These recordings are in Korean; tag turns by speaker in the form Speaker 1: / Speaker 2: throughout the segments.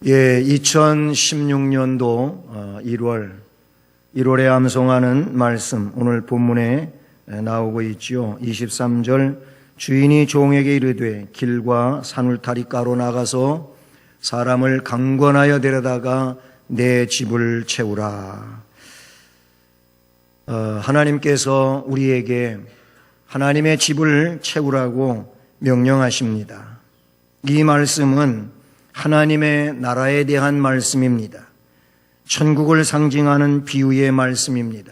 Speaker 1: 2016년도 1월에 암송하는 말씀, 오늘 본문에 나오고 있지요. 23절, 주인이 종에게 이르되 길과 산울타리가로 나가서 사람을 강권하여 데려다가 내 집을 채우라. 하나님께서 우리에게 하나님의 집을 채우라고 명령하십니다. 이 말씀은 하나님의 나라에 대한 말씀입니다. 천국을 상징하는 비유의 말씀입니다.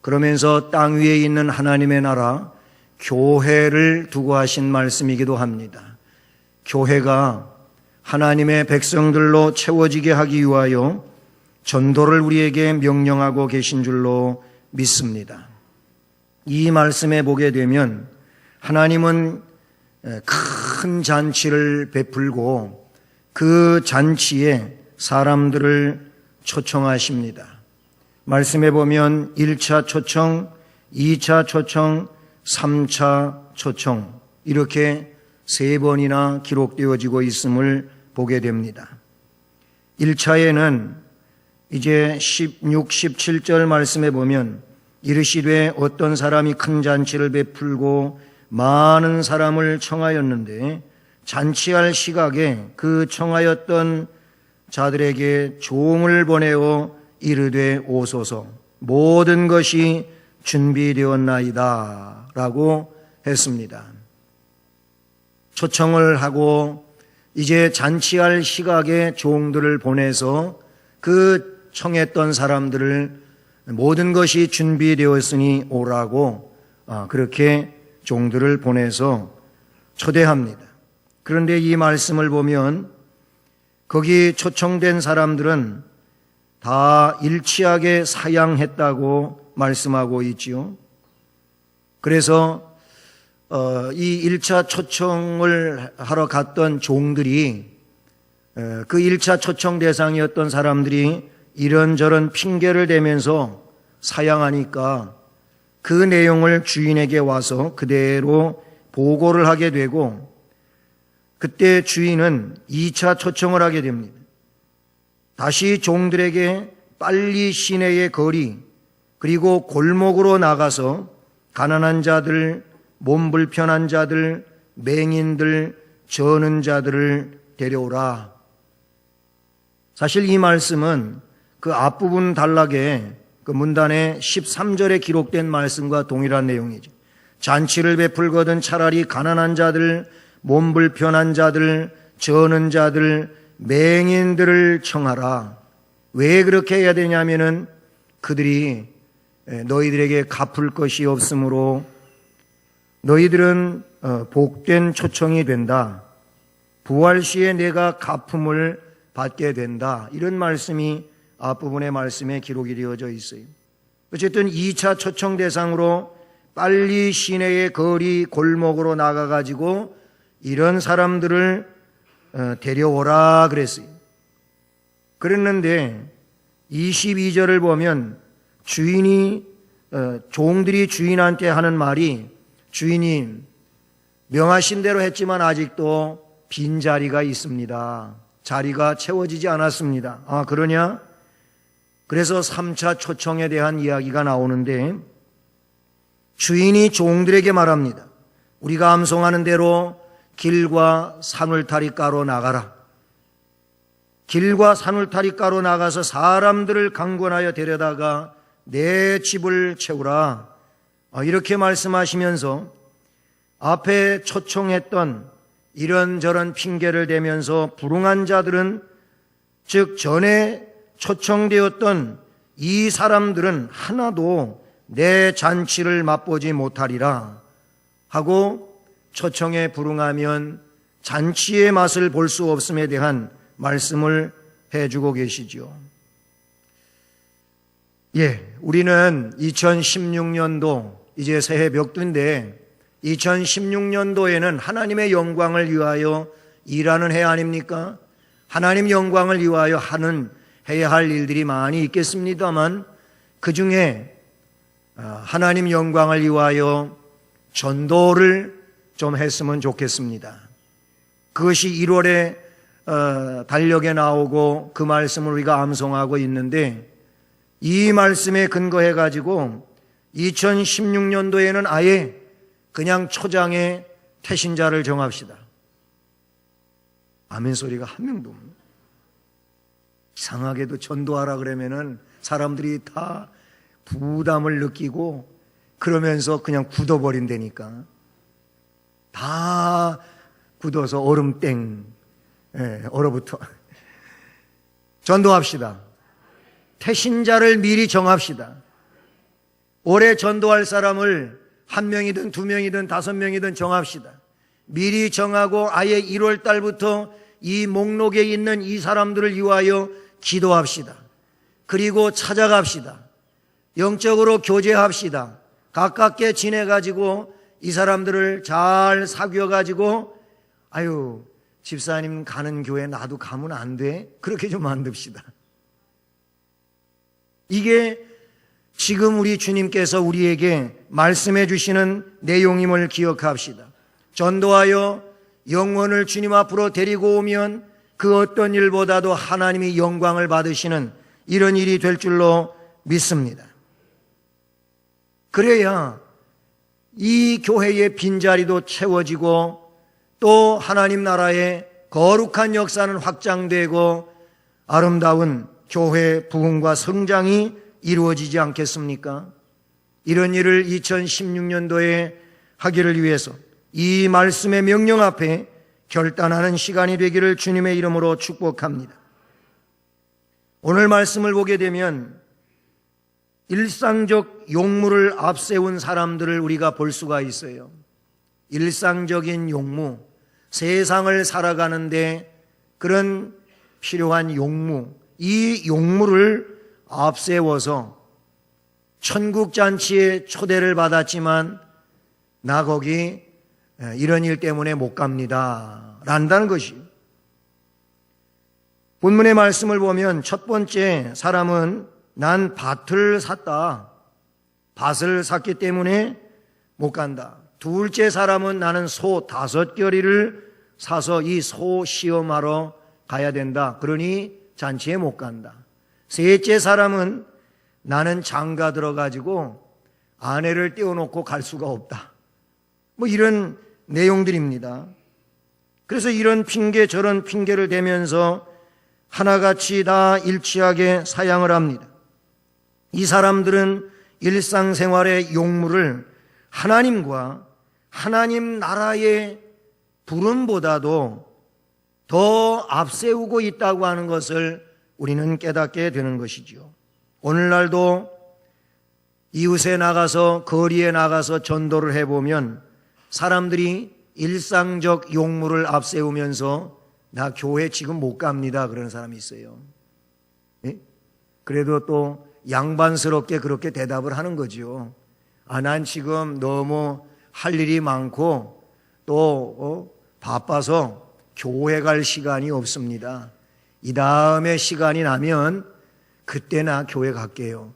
Speaker 1: 그러면서 땅 위에 있는 하나님의 나라, 교회를 두고 하신 말씀이기도 합니다. 교회가 하나님의 백성들로 채워지게 하기 위하여 전도를 우리에게 명령하고 계신 줄로 믿습니다. 이 말씀에 보게 되면 하나님은 큰 잔치를 베풀고 그 잔치에 사람들을 초청하십니다. 말씀해 보면 1차 초청, 2차 초청, 3차 초청 이렇게 3번이나 기록되어지고 있음을 보게 됩니다. 1차에는 이제 16, 17절 말씀해 보면 이르시되 어떤 사람이 큰 잔치를 베풀고 많은 사람을 청하였는데 잔치할 시각에 그 청하였던 자들에게 종을 보내어 이르되 오소서 모든 것이 준비되었나이다 라고 했습니다. 초청을 하고 이제 잔치할 시각에 종들을 보내서 그 청했던 사람들을 모든 것이 준비되었으니 오라고 그렇게 종들을 보내서 초대합니다. 그런데 이 말씀을 보면 거기 초청된 사람들은 다 일치하게 사양했다고 말씀하고 있지요. 그래서 이 1차 초청을 하러 갔던 종들이 그 1차 초청 대상이었던 사람들이 이런저런 핑계를 대면서 사양하니까 그 내용을 주인에게 와서 그대로 보고를 하게 되고 그때 주인은 2차 초청을 하게 됩니다. 다시 종들에게 빨리 시내의 거리 그리고 골목으로 나가서 가난한 자들, 몸 불편한 자들, 맹인들, 저는 자들을 데려오라. 사실 이 말씀은 그 앞부분 단락에 그 문단에 13절에 기록된 말씀과 동일한 내용이죠. 잔치를 베풀거든 차라리 가난한 자들, 몸 불편한 자들, 저는 자들, 맹인들을 청하라. 왜 그렇게 해야 되냐면은 그들이 너희들에게 갚을 것이 없으므로 너희들은 복된 초청이 된다. 부활 시에 내가 갚음을 받게 된다. 이런 말씀이 앞부분의 말씀에 기록이 되어져 있어요. 어쨌든 2차 초청 대상으로 빨리 시내의 거리 골목으로 나가가지고 이런 사람들을 데려오라 그랬어요. 그랬는데 22절을 보면 종들이 주인한테 하는 말이 주인님 명하신 대로 했지만 아직도 빈자리가 있습니다. 자리가 채워지지 않았습니다. 아 그러냐? 그래서 3차 초청에 대한 이야기가 나오는데 주인이 종들에게 말합니다. 우리가 암송하는 대로 길과 산울타리가로 나가라. 길과 산울타리가로 나가서 사람들을 강권하여 데려다가 내 집을 채우라. 이렇게 말씀하시면서 앞에 초청했던 이런저런 핑계를 대면서 불응한 자들은 즉 전에 초청되었던 이 사람들은 하나도 내 잔치를 맛보지 못하리라 하고 초청에 불응하면 잔치의 맛을 볼 수 없음에 대한 말씀을 해주고 계시죠. 우리는 2016년도 이제 새해 벽두인데 2016년도에는 하나님의 영광을 위하여 일하는 해 아닙니까? 하나님 영광을 위하여 해야 할 일들이 많이 있겠습니다만 그 중에 하나님 영광을 위하여 전도를 좀 했으면 좋겠습니다. 그것이 1월에 달력에 나오고 그 말씀을 우리가 암송하고 있는데, 이 말씀에 근거해 가지고 2016년도에는 아예 그냥 초장에 태신자를 정합시다. 아멘 소리가 한 명도 없네. 이상하게도 전도하라 그러면은 사람들이 다 부담을 느끼고 그러면서 그냥 굳어버린다니까. 다 굳어서 얼음땡, 얼어붙어. 전도합시다. 태신자를 미리 정합시다. 올해 전도할 사람을 1명이든 2명이든 5명이든 정합시다. 미리 정하고 아예 1월 달부터 이 목록에 있는 이 사람들을 위하여 기도합시다. 그리고 찾아갑시다. 영적으로 교제합시다. 가깝게 지내가지고 이 사람들을 잘 사귀어가지고, 아유, 집사님 가는 교회 나도 가면 안 돼? 그렇게 좀 만듭시다. 이게 지금 우리 주님께서 우리에게 말씀해 주시는 내용임을 기억합시다. 전도하여 영혼을 주님 앞으로 데리고 오면 그 어떤 일보다도 하나님이 영광을 받으시는 이런 일이 될 줄로 믿습니다. 그래야 이 교회의 빈자리도 채워지고 또 하나님 나라의 거룩한 역사는 확장되고 아름다운 교회 부흥과 성장이 이루어지지 않겠습니까? 이런 일을 2016년도에 하기를 위해서 이 말씀의 명령 앞에 결단하는 시간이 되기를 주님의 이름으로 축복합니다. 오늘 말씀을 보게 되면 일상적 용무를 앞세운 사람들을 우리가 볼 수가 있어요. 일상적인 용무, 세상을 살아가는데 그런 필요한 용무, 이 용무를 앞세워서 천국잔치에 초대를 받았지만 나 거기 이런 일 때문에 못 갑니다 란다는 것이. 본문의 말씀을 보면 첫 번째 사람은 난 밭을 샀다. 밭을 샀기 때문에 못 간다. 둘째 사람은 나는 소 5겨리를 사서 이 소 시험하러 가야 된다. 그러니 잔치에 못 간다. 셋째 사람은 나는 장가 들어가지고 아내를 떼어놓고 갈 수가 없다. 뭐 이런 내용들입니다. 그래서 이런 핑계 저런 핑계를 대면서 하나같이 다 일치하게 사양을 합니다. 이 사람들은 일상생활의 용무를 하나님과 하나님 나라의 부름보다도 더 앞세우고 있다고 하는 것을 우리는 깨닫게 되는 것이지요. 오늘날도 이웃에 나가서 거리에 나가서 전도를 해보면 사람들이 일상적 용무를 앞세우면서 나 교회 지금 못 갑니다 그러는 사람이 있어요. 네? 그래도 또 양반스럽게 그렇게 대답을 하는 거죠. 난 지금 너무 할 일이 많고 또 바빠서 교회 갈 시간이 없습니다. 이 다음에 시간이 나면 그때 나 교회 갈게요.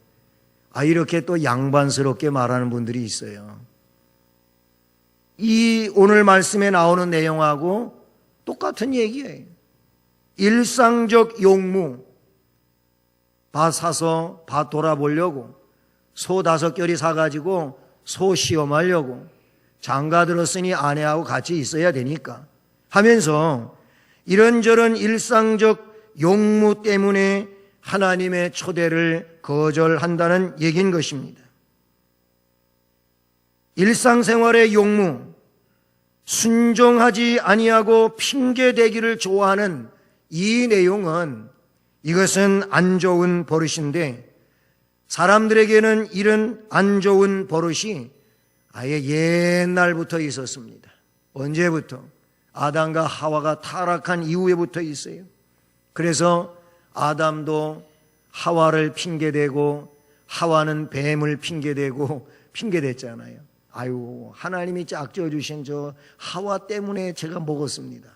Speaker 1: 이렇게 또 양반스럽게 말하는 분들이 있어요. 이 오늘 말씀에 나오는 내용하고 똑같은 얘기예요. 일상적 용무, 밭 사서 밭 돌아보려고, 소 5겨리 사가지고 소 시험하려고, 장가 들었으니 아내하고 같이 있어야 되니까 하면서 이런저런 일상적 용무 때문에 하나님의 초대를 거절한다는 얘기인 것입니다. 일상생활의 용무, 순종하지 아니하고 핑계대기를 좋아하는 이 내용은 이것은 안 좋은 버릇인데 사람들에게는 이런 안 좋은 버릇이 아예 옛날부터 있었습니다. 언제부터? 아담과 하와가 타락한 이후에부터 있어요. 그래서 아담도 하와를 핑계대고 하와는 뱀을 핑계대고 핑계댔잖아요. 아유, 하나님이 짝지어 주신 저 하와 때문에 제가 먹었습니다.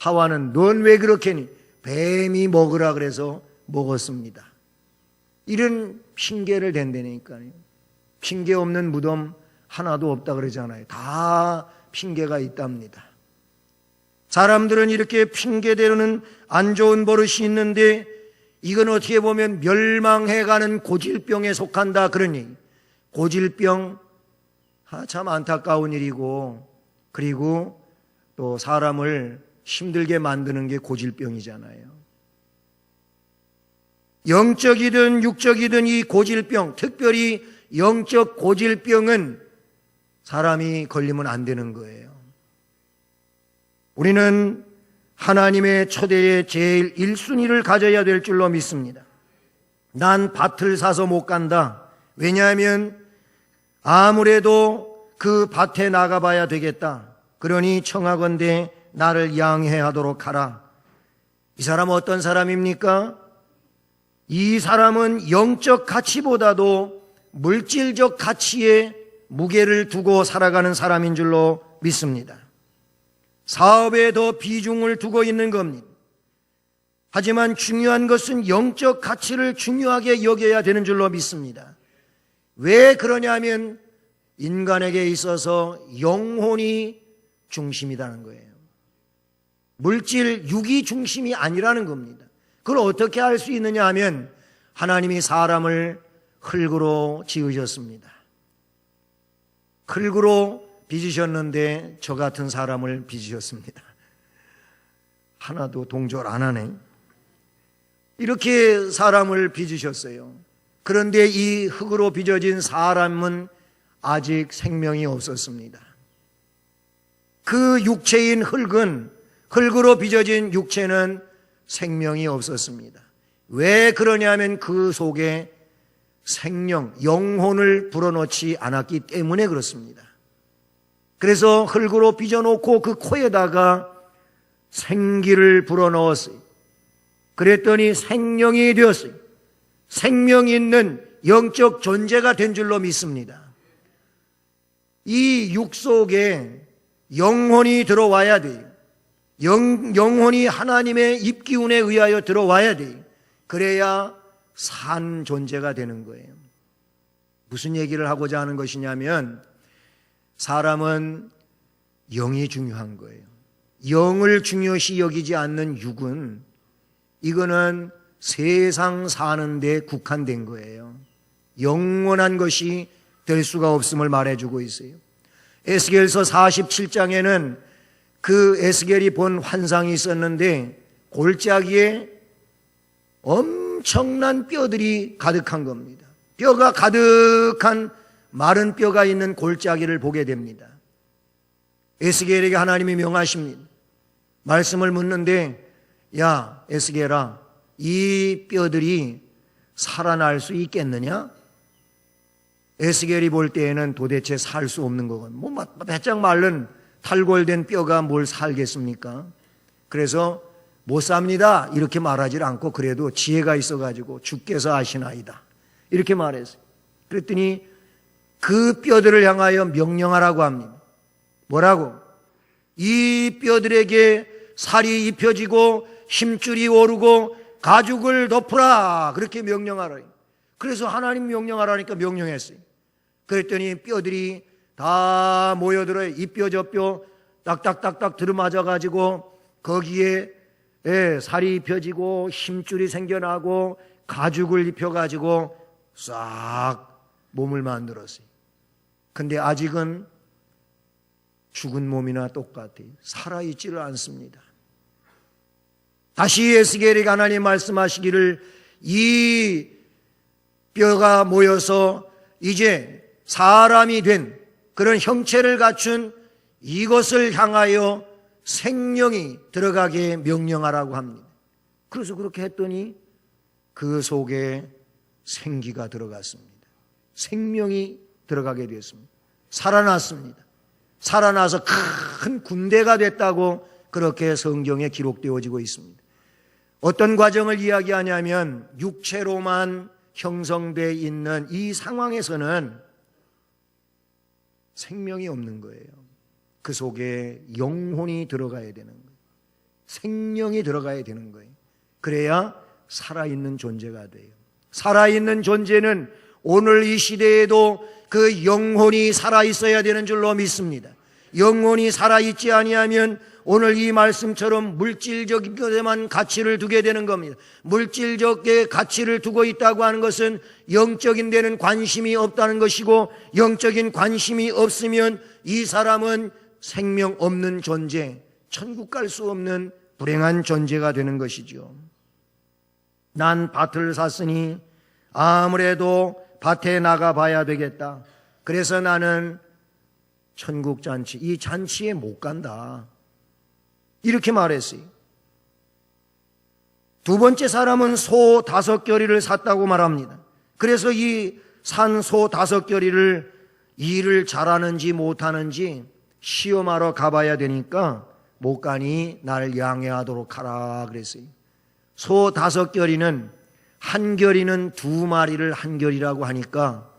Speaker 1: 하와는 넌 왜 그렇게니? 뱀이 먹으라 그래서 먹었습니다. 이런 핑계를 댄다니까요. 핑계 없는 무덤 하나도 없다 그러잖아요. 다 핑계가 있답니다. 사람들은 이렇게 핑계대는 안 좋은 버릇이 있는데 이건 어떻게 보면 멸망해가는 고질병에 속한다 그런 얘기. 고질병 참 안타까운 일이고, 그리고 또 사람을 힘들게 만드는 게 고질병이잖아요. 영적이든 육적이든 이 고질병, 특별히 영적 고질병은 사람이 걸리면 안 되는 거예요. 우리는 하나님의 초대의 제일 1순위를 가져야 될 줄로 믿습니다. 난 밭을 사서 못 간다. 왜냐하면 아무래도 그 밭에 나가봐야 되겠다. 그러니 청하건대 나를 양해하도록 하라. 이 사람은 어떤 사람입니까? 이 사람은 영적 가치보다도 물질적 가치에 무게를 두고 살아가는 사람인 줄로 믿습니다. 사업에 더 비중을 두고 있는 겁니다. 하지만 중요한 것은 영적 가치를 중요하게 여겨야 되는 줄로 믿습니다. 왜 그러냐면 인간에게 있어서 영혼이 중심이라는 거예요. 물질, 육이 중심이 아니라는 겁니다. 그걸 어떻게 알 수 있느냐 하면 하나님이 사람을 흙으로 지으셨습니다. 흙으로 빚으셨는데 저 같은 사람을 빚으셨습니다. 하나도 동조를 안 하네. 이렇게 사람을 빚으셨어요. 그런데 이 흙으로 빚어진 사람은 아직 생명이 없었습니다. 그 육체인 흙은, 흙으로 빚어진 육체는 생명이 없었습니다. 왜 그러냐면 그 속에 생명, 영혼을 불어넣지 않았기 때문에 그렇습니다. 그래서 흙으로 빚어놓고 그 코에다가 생기를 불어넣었어요. 그랬더니 생명이 되었어요. 생명이 있는 영적 존재가 된 줄로 믿습니다. 이 육 속에 영혼이 들어와야 돼요. 영혼이 하나님의 입기운에 의하여 들어와야 돼요. 그래야 산 존재가 되는 거예요. 무슨 얘기를 하고자 하는 것이냐면 사람은 영이 중요한 거예요. 영을 중요시 여기지 않는 육은 이거는 세상 사는 데 국한된 거예요. 영원한 것이 될 수가 없음을 말해주고 있어요. 에스겔서 47장에는 그 에스겔이 본 환상이 있었는데 골짜기에 엄청난 뼈들이 가득한 겁니다. 뼈가 가득한 마른 뼈가 있는 골짜기를 보게 됩니다. 에스겔에게 하나님이 명하십니다. 말씀을 묻는데 야 에스겔아, 이 뼈들이 살아날 수 있겠느냐? 에스겔이 볼 때에는 도대체 살 수 없는 거거든요. 뭐 바짝 마른 탈골된 뼈가 뭘 살겠습니까? 그래서 못 삽니다 이렇게 말하지 않고 그래도 지혜가 있어가지고 주께서 아시나이다 이렇게 말했어요. 그랬더니 그 뼈들을 향하여 명령하라고 합니다. 뭐라고? 이 뼈들에게 살이 입혀지고 힘줄이 오르고 가죽을 덮으라 그렇게 명령하라. 그래서 하나님 명령하라니까 명령했어요. 그랬더니 뼈들이 다 모여들어요. 이 뼈 저 뼈 딱딱딱딱 들어맞아가지고 거기에 살이 입혀지고 힘줄이 생겨나고 가죽을 입혀가지고 싹 몸을 만들었어요. 근데 아직은 죽은 몸이나 똑같아요. 살아있지를 않습니다. 다시 에스겔에게 하나님 말씀하시기를 이 뼈가 모여서 이제 사람이 된 그런 형체를 갖춘 이것을 향하여 생명이 들어가게 명령하라고 합니다. 그래서 그렇게 했더니 그 속에 생기가 들어갔습니다. 생명이 들어가게 되었습니다. 살아났습니다. 살아나서 큰 군대가 됐다고 그렇게 성경에 기록되어지고 있습니다. 어떤 과정을 이야기하냐면 육체로만 형성되어 있는 이 상황에서는 생명이 없는 거예요. 그 속에 영혼이 들어가야 되는 거예요. 생명이 들어가야 되는 거예요. 그래야 살아있는 존재가 돼요. 살아있는 존재는 오늘 이 시대에도 그 영혼이 살아있어야 되는 줄로 믿습니다. 영혼이 살아있지 아니하면 오늘 이 말씀처럼 물질적인 것에만 가치를 두게 되는 겁니다. 물질적인 가치를 두고 있다고 하는 것은 영적인 데는 관심이 없다는 것이고, 영적인 관심이 없으면 이 사람은 생명 없는 존재, 천국 갈 수 없는 불행한 존재가 되는 것이죠. 난 밭을 샀으니 아무래도 밭에 나가봐야 되겠다. 그래서 나는 천국 잔치, 이 잔치에 못 간다, 이렇게 말했어요. 두 번째 사람은 소 5겨리를 샀다고 말합니다. 그래서 이 산 소 5겨리를 일을 잘하는지 못하는지 시험하러 가봐야 되니까 못 가니 날 양해하도록 하라 그랬어요. 소 5겨리는 한 겨리는 2마리를 한 겨리라고 하니까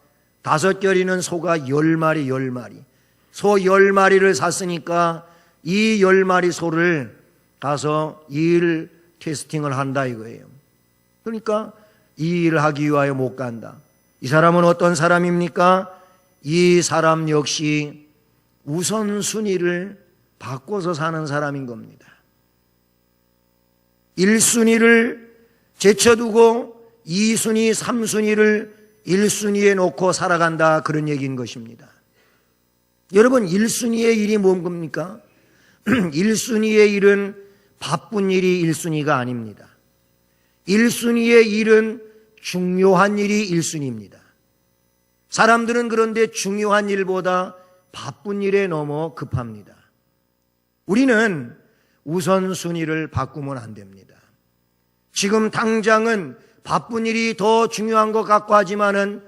Speaker 1: 5겨리는 소가 10마리 10마리, 소 10마리를 샀으니까 이 10마리 소를 가서 일 테스팅을 한다 이거예요. 그러니까 이 일을 하기 위하여 못 간다. 이 사람은 어떤 사람입니까? 이 사람 역시 우선순위를 바꿔서 사는 사람인 겁니다. 1순위를 제쳐두고 2순위, 3순위를 1순위에 놓고 살아간다, 그런 얘기인 것입니다. 여러분, 1순위의 일이 뭔 겁니까? 1순위의 일은 바쁜 일이 1순위가 아닙니다. 1순위의 일은 중요한 일이 1순위입니다. 사람들은 그런데 중요한 일보다 바쁜 일에 너무 급합니다. 우리는 우선순위를 바꾸면 안 됩니다. 지금 당장은 바쁜 일이 더 중요한 것 같고 하지만은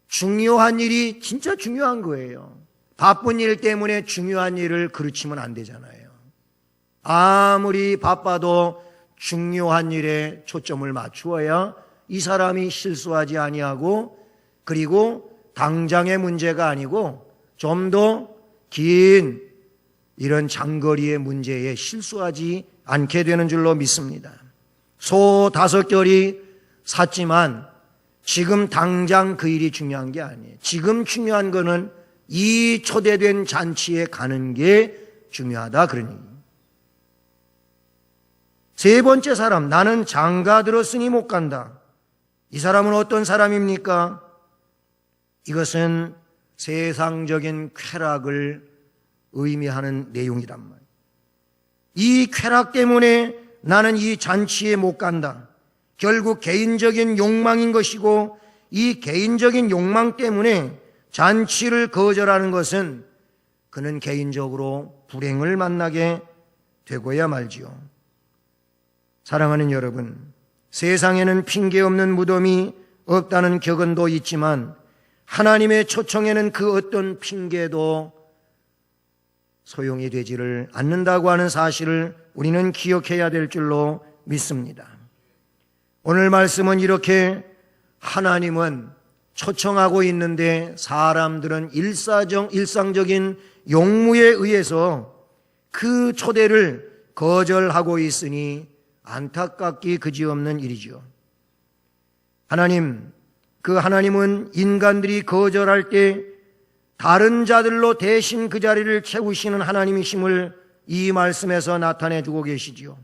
Speaker 1: 중요한 일이 진짜 중요한 거예요. 바쁜 일 때문에 중요한 일을 그르치면 안 되잖아요. 아무리 바빠도 중요한 일에 초점을 맞추어야 이 사람이 실수하지 아니하고, 그리고 당장의 문제가 아니고 좀 더 긴 이런 장거리의 문제에 실수하지 않게 되는 줄로 믿습니다. 소 5겨리 샀지만 지금 당장 그 일이 중요한 게 아니에요. 지금 중요한 거는 이 초대된 잔치에 가는 게 중요하다, 그런 얘기예요. 세 번째 사람, 나는 장가 들었으니 못 간다. 이 사람은 어떤 사람입니까? 이것은 세상적인 쾌락을 의미하는 내용이란 말이에요. 이 쾌락 때문에 나는 이 잔치에 못 간다. 결국 개인적인 욕망인 것이고, 이 개인적인 욕망 때문에 잔치를 거절하는 것은 그는 개인적으로 불행을 만나게 되고야 말지요. 사랑하는 여러분, 세상에는 핑계 없는 무덤이 없다는 격언도 있지만 하나님의 초청에는 그 어떤 핑계도 소용이 되지를 않는다고 하는 사실을 우리는 기억해야 될 줄로 믿습니다. 오늘 말씀은 이렇게 하나님은 초청하고 있는데 사람들은 일상적인 용무에 의해서 그 초대를 거절하고 있으니 안타깝기 그지없는 일이죠. 하나님은 인간들이 거절할 때 다른 자들로 대신 그 자리를 채우시는 하나님이심을 이 말씀에서 나타내주고 계시지요.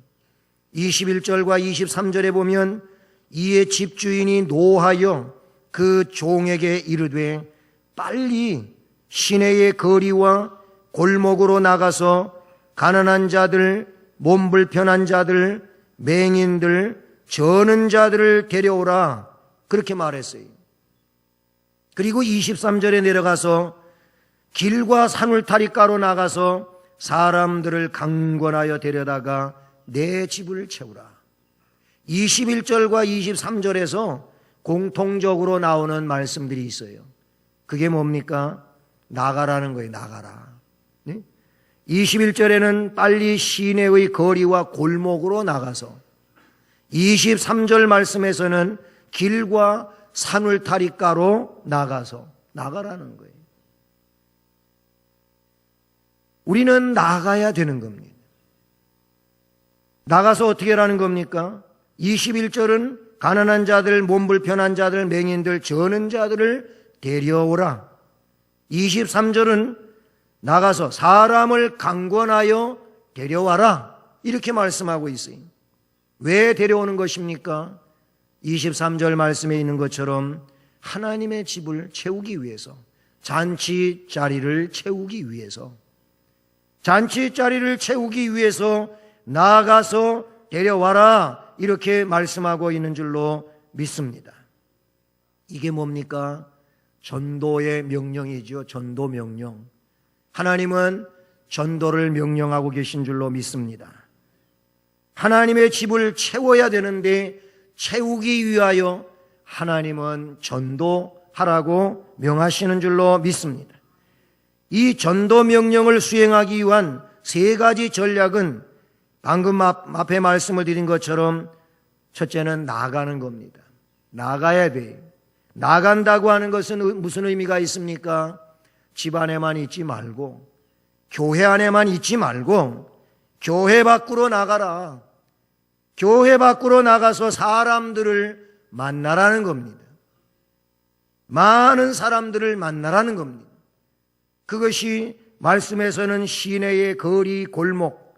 Speaker 1: 21절과 23절에 보면 이에 집주인이 노하여 그 종에게 이르되 빨리 시내의 거리와 골목으로 나가서 가난한 자들, 몸 불편한 자들, 맹인들, 저는 자들을 데려오라, 그렇게 말했어요. 그리고 23절에 내려가서 길과 산울타리가로 나가서 사람들을 강권하여 데려다가 내 집을 채우라. 21절과 23절에서 공통적으로 나오는 말씀들이 있어요. 그게 뭡니까? 나가라는 거예요. 나가라. 21절에는 빨리 시내의 거리와 골목으로 나가서, 23절 말씀에서는 길과 산울타리가로 나가서 나가라는 거예요. 우리는 나가야 되는 겁니다. 나가서 어떻게 하라는 겁니까? 21절은 가난한 자들, 몸 불편한 자들, 맹인들, 저는 자들을 데려오라. 23절은 나가서 사람을 강권하여 데려와라. 이렇게 말씀하고 있어요. 왜 데려오는 것입니까? 23절 말씀에 있는 것처럼 하나님의 집을 채우기 위해서, 잔치 자리를 채우기 위해서, 잔치 자리를 채우기 위해서 나아가서 데려와라. 이렇게 말씀하고 있는 줄로 믿습니다. 이게 뭡니까? 전도의 명령이죠. 전도 명령. 하나님은 전도를 명령하고 계신 줄로 믿습니다. 하나님의 집을 채워야 되는데 채우기 위하여 하나님은 전도하라고 명하시는 줄로 믿습니다. 이 전도 명령을 수행하기 위한 세 가지 전략은 방금 앞에 말씀을 드린 것처럼 첫째는 나가는 겁니다. 나가야 돼요. 나간다고 하는 것은 무슨 의미가 있습니까? 집 안에만 있지 말고, 교회 안에만 있지 말고 교회 밖으로 나가라. 교회 밖으로 나가서 사람들을 만나라는 겁니다. 많은 사람들을 만나라는 겁니다. 그것이 말씀에서는 시내의 거리, 골목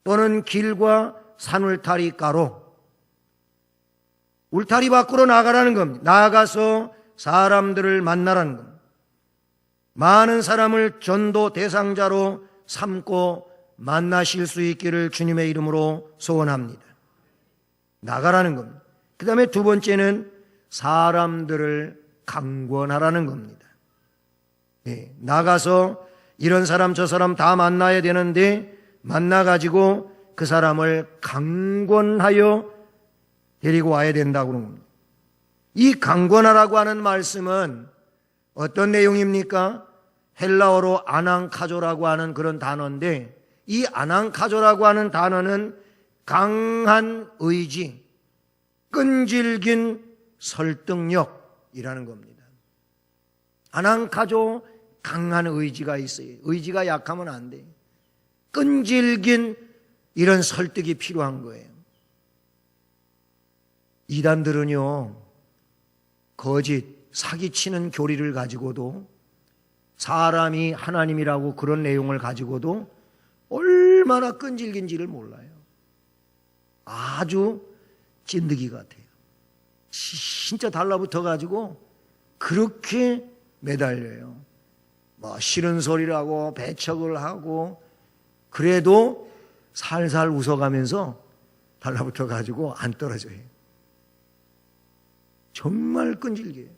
Speaker 1: 또는 길과 산울타리 가로, 울타리 밖으로 나가라는 겁니다. 나아가서 사람들을 만나라는 겁니다. 많은 사람을 전도 대상자로 삼고 만나실 수 있기를 주님의 이름으로 소원합니다. 나가라는 겁니다. 그 다음에 두 번째는 사람들을 강권하라는 겁니다. 나가서 이런 사람 저 사람 다 만나야 되는데 만나가지고 그 사람을 강권하여 데리고 와야 된다고 그러는 겁니다. 이 강권하라고 하는 말씀은 어떤 내용입니까? 헬라어로 아낭카조라고 하는 그런 단어인데, 이 아낭카조라고 하는 단어는 강한 의지, 끈질긴 설득력이라는 겁니다. 아낭카조, 강한 의지가 있어요. 의지가 약하면 안 돼요. 끈질긴 이런 설득이 필요한 거예요. 이단들은요, 거짓, 사기치는 교리를 가지고도, 사람이 하나님이라고 그런 내용을 가지고도 얼마나 끈질긴지를 몰라요. 아주 찐득이 같아요. 진짜 달라붙어 가지고 그렇게 매달려요. 뭐 싫은 소리를 하고 배척을 하고, 그래도 살살 웃어가면서 달라붙어 가지고 안 떨어져요. 정말 끈질겨요.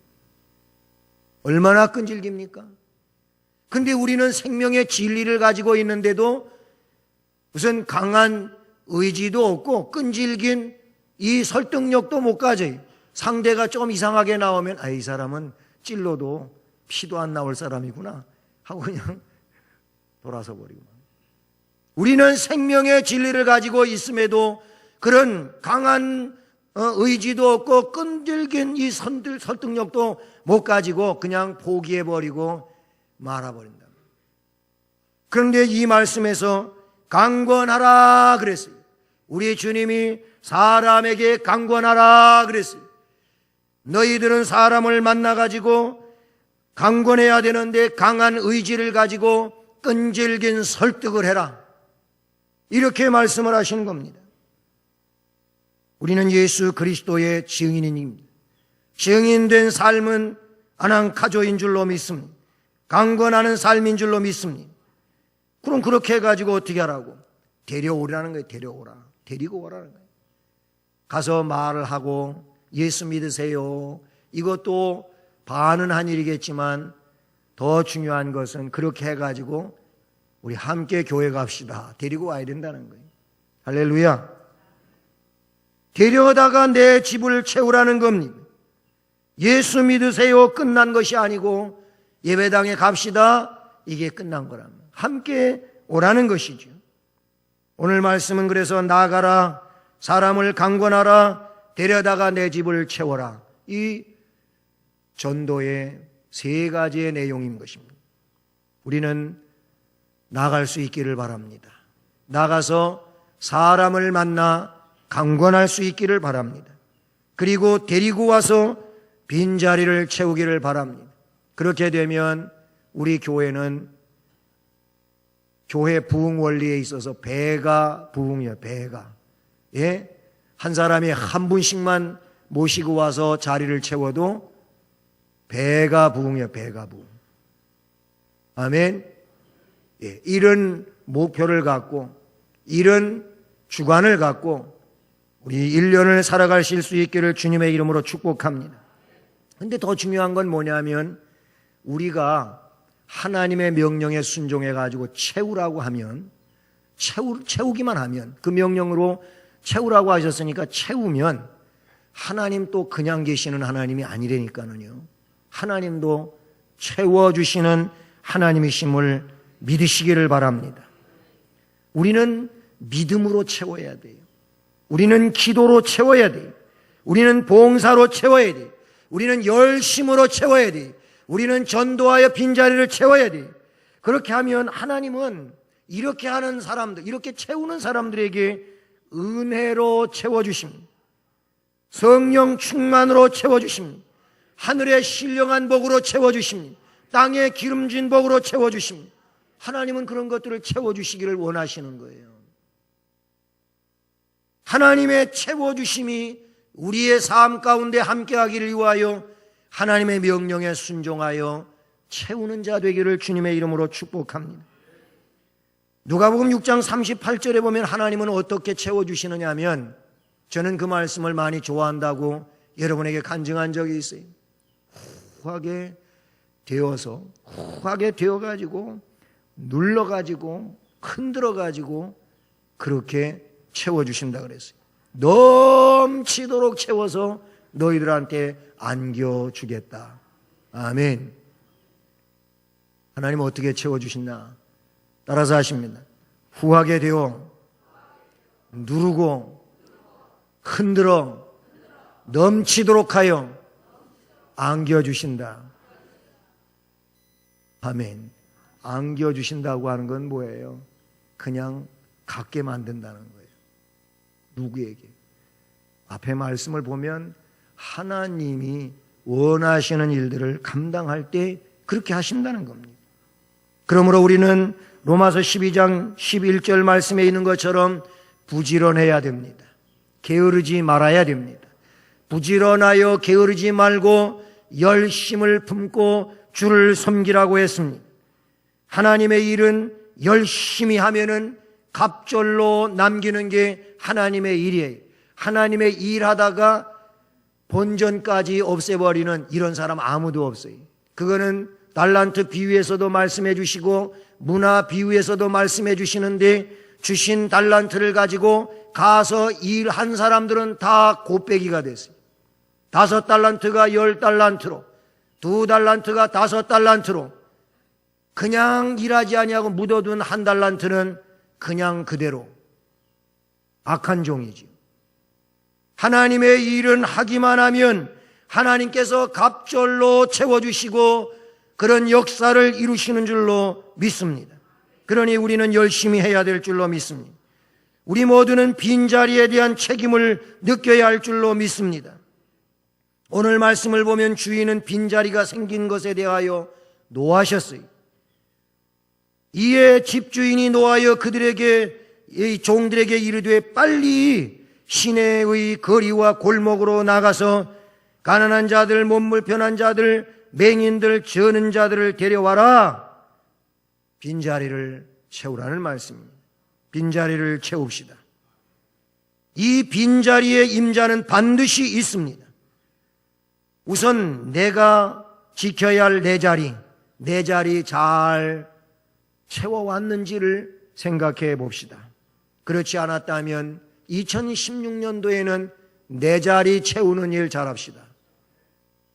Speaker 1: 얼마나 끈질깁니까? 근데 우리는 생명의 진리를 가지고 있는데도 무슨 강한 의지도 없고 끈질긴 이 설득력도 못 가져요. 상대가 좀 이상하게 나오면 이 사람은 찔러도 피도 안 나올 사람이구나 하고 그냥 돌아서 버리고. 우리는 생명의 진리를 가지고 있음에도 그런 강한 의지도 없고 끈질긴 이 설득력도 못 가지고 그냥 포기해버리고 말아버린다. 그런데 이 말씀에서 강권하라 그랬어요. 우리 주님이 사람에게 강권하라 그랬어요. 너희들은 사람을 만나가지고 강권해야 되는데 강한 의지를 가지고 끈질긴 설득을 해라. 이렇게 말씀을 하시는 겁니다. 우리는 예수 그리스도의 증인입니다. 증인된 삶은 아낭카조인 줄로 믿습니다. 강권하는 삶인 줄로 믿습니다. 그럼 그렇게 해가지고 어떻게 하라고? 데려오라는 거예요. 데려오라. 데리고 오라는 거예요. 가서 말을 하고 예수 믿으세요. 이것도 반은 한 일이겠지만 더 중요한 것은 그렇게 해가지고 우리 함께 교회 갑시다. 데리고 와야 된다는 거예요. 할렐루야. 데려다가 내 집을 채우라는 겁니다. 예수 믿으세요 끝난 것이 아니고 예배당에 갑시다 이게 끝난 거랍니다. 함께 오라는 것이죠. 오늘 말씀은 그래서 나가라, 사람을 강권하라, 데려다가 내 집을 채워라. 이 전도의 세 가지의 내용인 것입니다. 우리는 나갈 수 있기를 바랍니다. 나가서 사람을 만나 강권할 수 있기를 바랍니다. 그리고 데리고 와서 빈자리를 채우기를 바랍니다. 그렇게 되면 우리 교회는 교회 부흥 원리에 있어서 배가 부흥이에요. 배가. 예? 한 사람이 한 분씩만 모시고 와서 자리를 채워도 배가 부흥이에요. 배가 부흥. 아멘. 예, 이런 목표를 갖고 이런 주관을 갖고 우리 1년을 살아가실 수 있기를 주님의 이름으로 축복합니다. 근데 더 중요한 건 뭐냐면 우리가 하나님의 명령에 순종해 가지고 채우라고 하면 채우기만 하면 그 명령으로 채우라고 하셨으니까 채우면 하나님 또 그냥 계시는 하나님이 아니라니까는요. 하나님도 채워주시는 하나님이심을 믿으시기를 바랍니다. 우리는 믿음으로 채워야 돼요. 우리는 기도로 채워야 돼요. 우리는 봉사로 채워야 돼요. 우리는 열심으로 채워야 돼요. 우리는 전도하여 빈자리를 채워야 돼요. 그렇게 하면 하나님은 이렇게 하는 사람들, 이렇게 채우는 사람들에게 은혜로 채워주십니다. 성령 충만으로 채워주십니다. 하늘의 신령한 복으로 채워주십니다. 땅의 기름진 복으로 채워주십니다. 하나님은 그런 것들을 채워주시기를 원하시는 거예요. 하나님의 채워주심이 우리의 삶 가운데 함께하기를 위하여 하나님의 명령에 순종하여 채우는 자 되기를 주님의 이름으로 축복합니다. 누가복음 6장 38절에 보면 하나님은 어떻게 채워주시느냐 하면 저는 그 말씀을 많이 좋아한다고 여러분에게 간증한 적이 있어요. 후하게 되어가지고 눌러가지고 흔들어가지고 그렇게 채워주신다 그랬어요. 넘치도록 채워서 너희들한테 안겨주겠다. 아멘. 하나님 어떻게 채워주시나? 따라서 하십니다. 후하게 되어 누르고 흔들어 넘치도록 하여 안겨주신다. 아멘. 안겨주신다고 하는 건 뭐예요? 그냥 갖게 만든다는 거예요. 누구에게? 앞에 말씀을 보면 하나님이 원하시는 일들을 감당할 때 그렇게 하신다는 겁니다. 그러므로 우리는 로마서 12장 11절 말씀에 있는 것처럼 부지런해야 됩니다. 게으르지 말아야 됩니다. 부지런하여 게으르지 말고 열심을 품고 주를 섬기라고 했습니다. 하나님의 일은 열심히 하면은 갑절로 남기는 게 하나님의 일이에요. 하나님의 일하다가 본전까지 없애버리는 이런 사람 아무도 없어요. 그거는 달란트 비유에서도 말씀해 주시고 문화 비유에서도 말씀해 주시는데 주신 달란트를 가지고 가서 일한 사람들은 다 곱빼기가 됐어요. 5달란트가 10달란트로, 2달란트가 5달란트로, 그냥 일하지 아니하고 묻어둔 1달란트는 그냥 그대로 악한 종이지. 하나님의 일은 하기만 하면 하나님께서 갑절로 채워주시고 그런 역사를 이루시는 줄로 믿습니다. 그러니 우리는 열심히 해야 될 줄로 믿습니다. 우리 모두는 빈자리에 대한 책임을 느껴야 할 줄로 믿습니다. 오늘 말씀을 보면 주인은 빈자리가 생긴 것에 대하여 노하셨어요. 이에 집주인이 노하여 그들에게, 이 종들에게 이르되 빨리 시내의 거리와 골목으로 나가서 가난한 자들, 몸 불편한 자들, 맹인들, 저는 자들을 데려와라. 빈자리를 채우라는 말씀입니다. 빈자리를 채웁시다. 이 빈자리에 임자는 반드시 있습니다. 우선 내가 지켜야 할 내 자리 잘 채워왔는지를 생각해 봅시다. 그렇지 않았다면 2016년도에는 내 자리 채우는 일 잘합시다.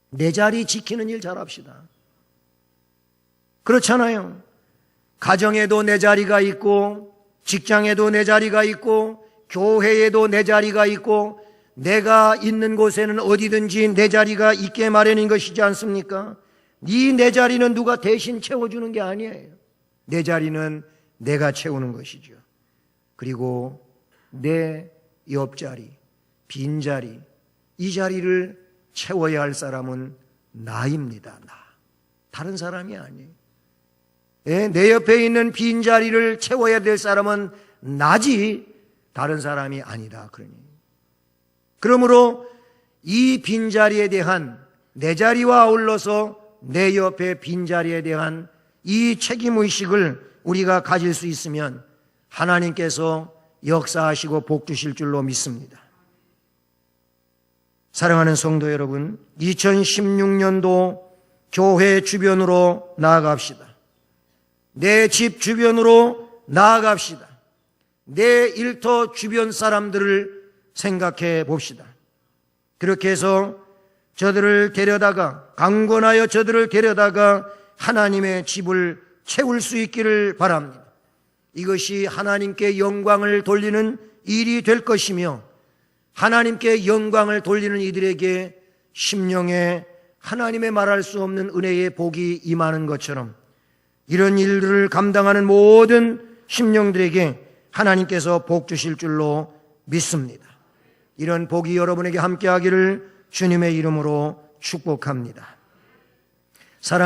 Speaker 1: 내 자리 지키는 일 잘합시다. 그렇잖아요. 가정에도 내 자리가 있고, 직장에도 내 자리가 있고, 교회에도 내 자리가 있고, 내가 있는 곳에는 어디든지 내 자리가 있게 마련인 것이지 않습니까? 이 내 자리는 누가 대신 채워주는 게 아니에요. 내 자리는 내가 채우는 것이죠. 그리고 내 옆자리, 빈자리, 이 자리를 채워야 할 사람은 나입니다. 나. 다른 사람이 아니에요. 내 옆에 있는 빈자리를 채워야 될 사람은 나지 다른 사람이 아니다. 그러므로 이 빈자리에 대한 내 자리와 아울러서 내 옆에 빈자리에 대한 이 책임의식을 우리가 가질 수 있으면 하나님께서 역사하시고 복 주실 줄로 믿습니다. 사랑하는 성도 여러분, 2016년도 교회 주변으로 나아갑시다. 내 집 주변으로 나아갑시다. 내 일터 주변 사람들을 생각해 봅시다. 그렇게 해서 저들을 데려다가, 강권하여 저들을 데려다가 하나님의 집을 채울 수 있기를 바랍니다. 이것이 하나님께 영광을 돌리는 일이 될 것이며 하나님께 영광을 돌리는 이들에게 심령에 하나님의 말할 수 없는 은혜의 복이 임하는 것처럼 이런 일들을 감당하는 모든 심령들에게 하나님께서 복 주실 줄로 믿습니다. 이런 복이 여러분에게 함께하기를 주님의 이름으로 축복합니다.